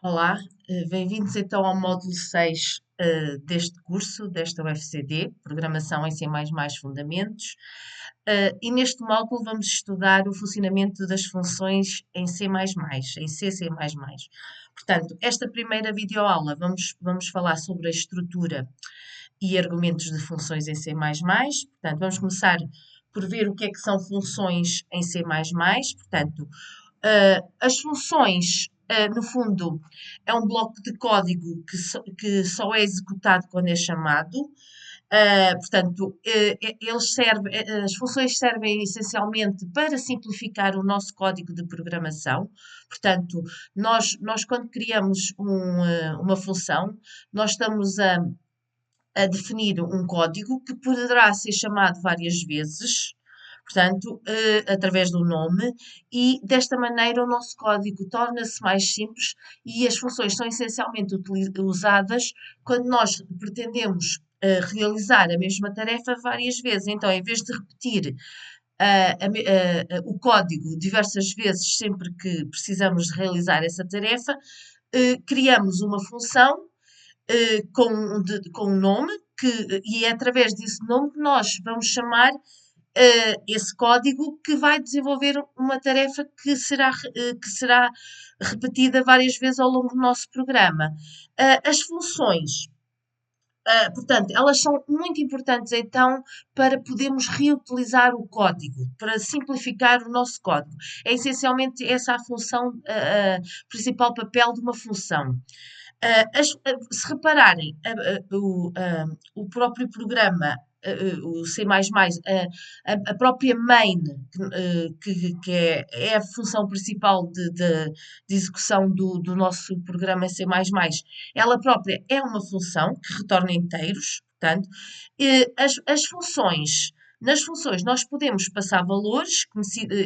Olá, bem-vindos então ao módulo 6 deste curso, desta UFCD, Programação em C++ Fundamentos. E neste módulo vamos estudar o funcionamento das funções em C++, em C++. Portanto, esta primeira videoaula vamos falar sobre a estrutura e argumentos de funções em C++. Portanto, vamos começar por ver o que é que são funções em C++. Portanto, as funções, no fundo, é um bloco de código que só é executado quando é chamado. Portanto, as funções servem essencialmente para simplificar o nosso código de programação. Portanto, nós quando criamos uma função, nós estamos a definir um código que poderá ser chamado várias vezes, portanto, através do nome, e desta maneira o nosso código torna-se mais simples e as funções são essencialmente usadas quando nós pretendemos realizar a mesma tarefa várias vezes. Então, em vez de repetir o código diversas vezes sempre que precisamos de realizar essa tarefa, criamos uma função com um nome, e é através desse nome que nós vamos chamar esse código que vai desenvolver uma tarefa que será repetida várias vezes ao longo do nosso programa. As funções, portanto, elas são muito importantes então para podermos reutilizar o código, para simplificar o nosso código. É essencialmente essa a função, principal papel de uma função. Se repararem, o próprio programa, o C++, a própria main, que é a função principal de execução do nosso programa em C++, ela própria é uma função que retorna inteiros, portanto, as funções. Nas funções, nós podemos passar valores,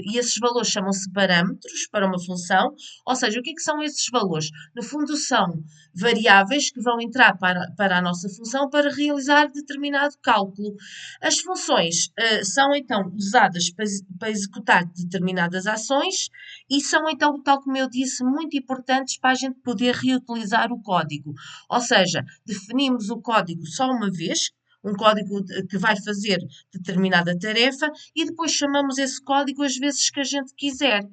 e esses valores chamam-se parâmetros para uma função, ou seja, o que é que são esses valores? No fundo, são variáveis que vão entrar para a nossa função para realizar determinado cálculo. As funções são então usadas para executar determinadas ações e são então, tal como eu disse, muito importantes para a gente poder reutilizar o código. Ou seja, definimos o código só uma vez, um código que vai fazer determinada tarefa e depois chamamos esse código as vezes que a gente quiser.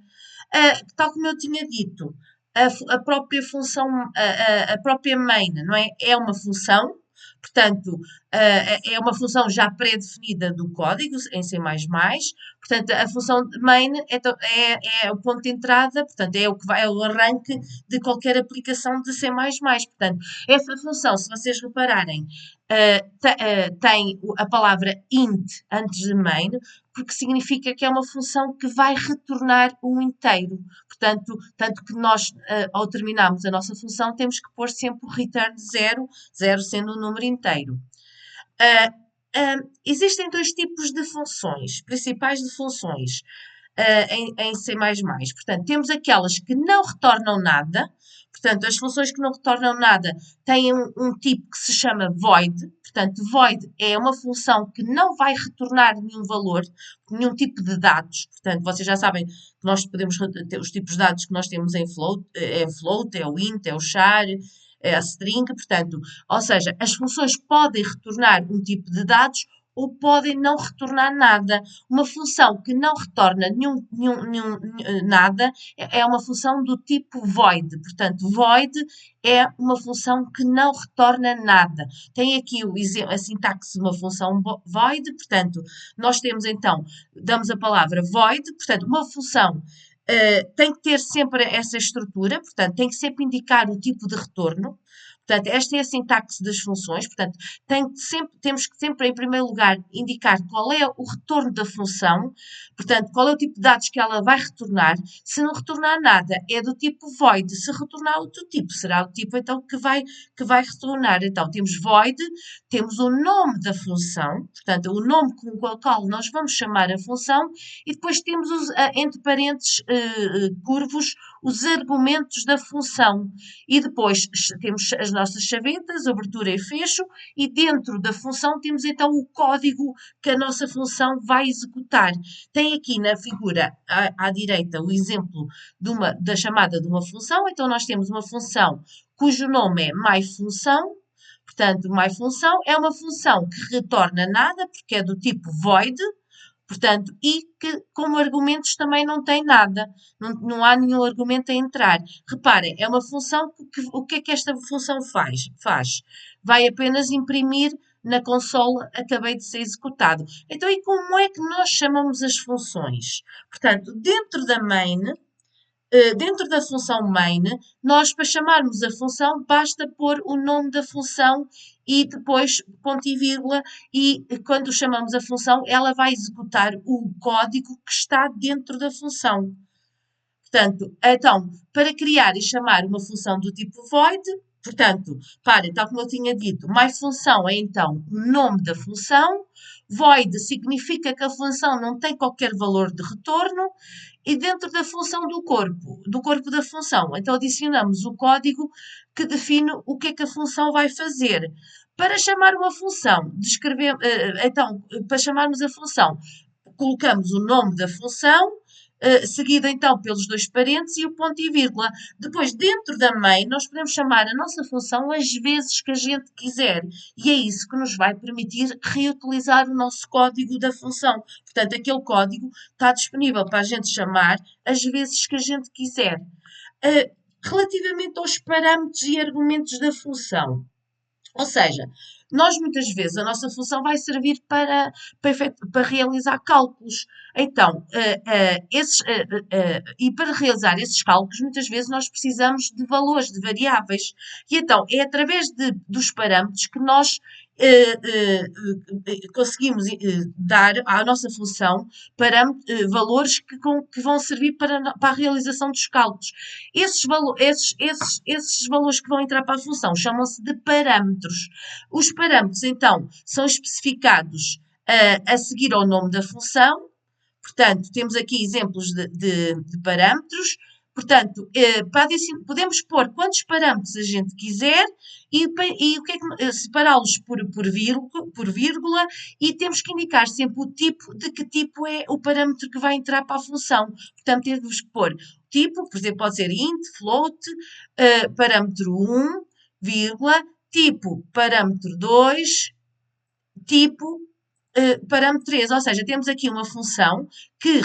Tal como eu tinha dito, a própria função, a própria main, não é? É uma função, portanto, é uma função já pré-definida do código em C++, portanto, a função main é o ponto de entrada, portanto, é o arranque de qualquer aplicação de C++, portanto, essa função, se vocês repararem, tem a palavra int antes de main, porque significa que é uma função que vai retornar um inteiro. Portanto, tanto que nós, ao terminarmos a nossa função, temos que pôr sempre o return 0, 0 sendo um número inteiro. Existem dois tipos de funções, principais de funções, em C++. Portanto, temos aquelas que não retornam nada. Portanto, as funções que não retornam nada têm um tipo que se chama void. Portanto, void é uma função que não vai retornar nenhum valor, nenhum tipo de dados. Portanto, vocês já sabem que nós podemos ter os tipos de dados que nós temos em float, é o int, é o char, é a string, portanto, ou seja, as funções podem retornar um tipo de dados ou podem não retornar nada. Uma função que não retorna nada é uma função do tipo void. Portanto, void é uma função que não retorna nada. Tem aqui a sintaxe de uma função void, portanto, nós temos então, damos a palavra void, portanto, uma função tem que ter sempre essa estrutura, portanto, tem que sempre indicar o tipo de retorno. Portanto, esta é a sintaxe das funções. Portanto, temos que sempre, em primeiro lugar, indicar qual é o retorno da função. Portanto, qual é o tipo de dados que ela vai retornar. Se não retornar nada, é do tipo void. Se retornar outro tipo, será o tipo, então, que vai retornar. Então, temos void, temos o nome da função. Portanto, o nome com o qual nós vamos chamar a função. E depois temos, entre parênteses curvos, os argumentos da função. E depois temos as nossas chavetas, abertura e fecho, e dentro da função temos então o código que a nossa função vai executar. Tem aqui na figura à direita o exemplo da chamada de uma função. Então nós temos uma função cujo nome é myFunção. Portanto, myFunção é uma função que retorna nada, porque é do tipo void, portanto, e que como argumentos também não tem nada, não há nenhum argumento a entrar. Reparem, é uma função o que é que esta função faz? Vai apenas imprimir na consola acabei de ser executado. Então, e como é que nós chamamos as funções? Portanto, dentro da função main, nós para chamarmos a função basta pôr o nome da função e depois ponto e vírgula, e quando chamamos a função ela vai executar o código que está dentro da função. Portanto, então, para criar e chamar uma função do tipo void, portanto, tal como eu tinha dito, myFunção é então o nome da função, void significa que a função não tem qualquer valor de retorno, e dentro da função do corpo da função, então adicionamos o código que define o que é que a função vai fazer. Para chamar uma função, para chamarmos a função, colocamos o nome da função, seguido então pelos dois parênteses e o ponto e vírgula. Depois, dentro da main, nós podemos chamar a nossa função as vezes que a gente quiser. E é isso que nos vai permitir reutilizar o nosso código da função. Portanto, aquele código está disponível para a gente chamar as vezes que a gente quiser. Relativamente aos parâmetros e argumentos da função. Ou seja, nós muitas vezes a nossa função vai servir para realizar cálculos. Então, e para realizar esses cálculos, muitas vezes nós precisamos de valores, de variáveis. E então, é através dos parâmetros que nós conseguimos dar à nossa função valores que vão servir para a realização dos cálculos. Esses valores que vão entrar para a função chamam-se de parâmetros. Os parâmetros, então, são especificados a seguir ao nome da função. Portanto, temos aqui exemplos de parâmetros. Portanto, podemos pôr quantos parâmetros a gente quiser e o que é que, separá-los por vírgula, e temos que indicar sempre o tipo, de que tipo é o parâmetro que vai entrar para a função. Portanto, temos que pôr tipo, por exemplo, pode ser int, float, parâmetro 1, vírgula, tipo parâmetro 2, tipo parâmetro 3, ou seja, temos aqui uma função que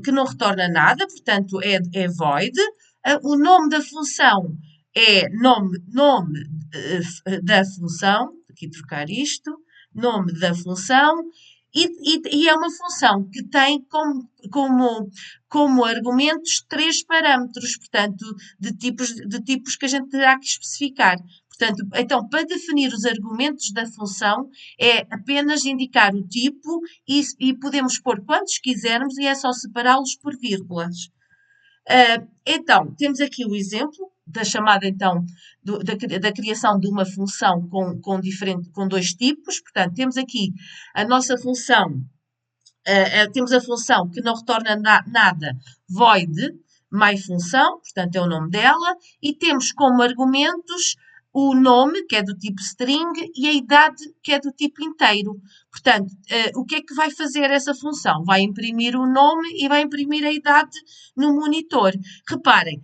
que não retorna nada, portanto é void. O nome da função é nome da função, aqui trocar isto, nome da função, e é uma função que tem como argumentos 3 parâmetros, portanto, de tipos que a gente terá que especificar. Portanto, então, para definir os argumentos da função, é apenas indicar o tipo e podemos pôr quantos quisermos e é só separá-los por vírgulas. Então, temos aqui o exemplo da chamada, então, da criação de uma função com dois tipos. Portanto, temos aqui a nossa função, temos a função que não retorna nada, void, myFunção, portanto é o nome dela, e temos como argumentos o nome, que é do tipo string, e a idade, que é do tipo inteiro. Portanto, o que é que vai fazer essa função? Vai imprimir o nome e vai imprimir a idade no monitor. Reparem,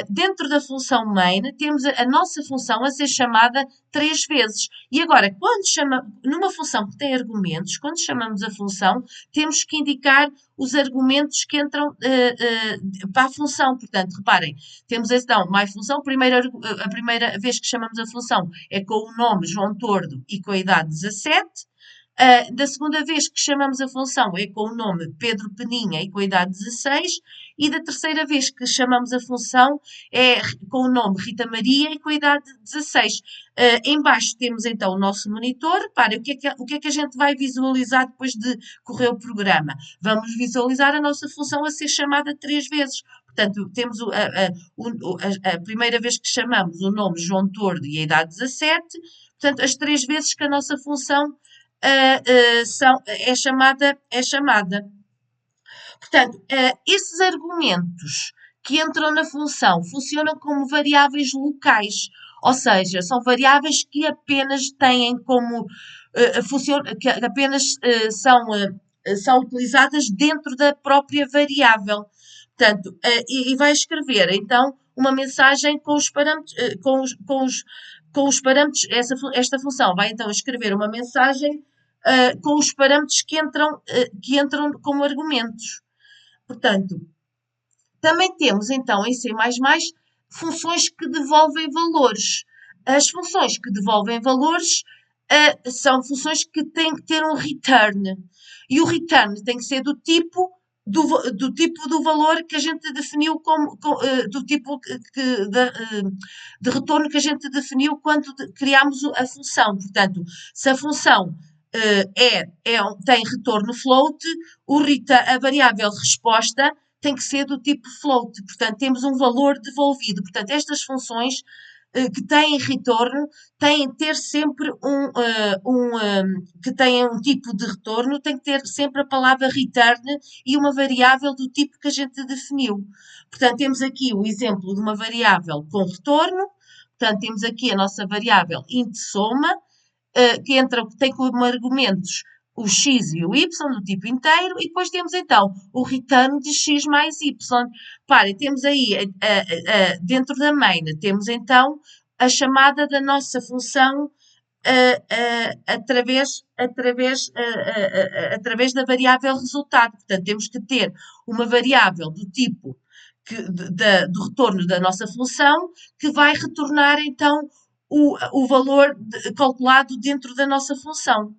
dentro da função main, temos a nossa função a ser chamada 3 vezes. E agora, numa função que tem argumentos, quando chamamos a função, temos que indicar os argumentos que entram para a função. Portanto, reparem, temos então myFunção, a primeira vez que chamamos a função é com o nome João Tordo e com a idade 17. Da segunda vez que chamamos a função é com o nome Pedro Peninha e com a idade 16, e da terceira vez que chamamos a função é com o nome Rita Maria e com a idade 16. Em baixo temos então o nosso monitor. Para o que é que a gente vai visualizar depois de correr o programa? Vamos visualizar a nossa função a ser chamada 3 vezes. Portanto, temos a primeira vez que chamamos o nome João Tordo e a idade 17. Portanto, as 3 vezes que a nossa função é chamada. Portanto, esses argumentos que entram na função funcionam como variáveis locais, ou seja, são variáveis que apenas têm como que apenas são utilizadas dentro da própria variável. Portanto, e vai escrever então uma mensagem com os parâmetros, com os parâmetros, esta função vai então escrever uma mensagem com os parâmetros que entram como argumentos. Portanto, também temos então em C++ funções que devolvem valores. As funções que devolvem valores são funções que têm que ter um return. E o return tem que ser do tipo do valor que a gente definiu do tipo de retorno que a gente definiu quando criámos a função. Portanto, se a função tem retorno float, a variável resposta tem que ser do tipo float, portanto temos um valor devolvido. Portanto, estas funções que têm retorno têm que ter sempre que têm um tipo de retorno, tem que ter sempre a palavra return e uma variável do tipo que a gente definiu. Portanto, temos aqui o exemplo de uma variável com retorno, portanto, temos aqui a nossa variável int soma, que tem como argumentos o x e o y do tipo inteiro, e depois temos então o return de x mais y. Parem, temos aí, dentro da main, temos então a chamada da nossa função através da variável resultado. Portanto, temos que ter uma variável do tipo do retorno da nossa função que vai retornar então o valor calculado dentro da nossa função.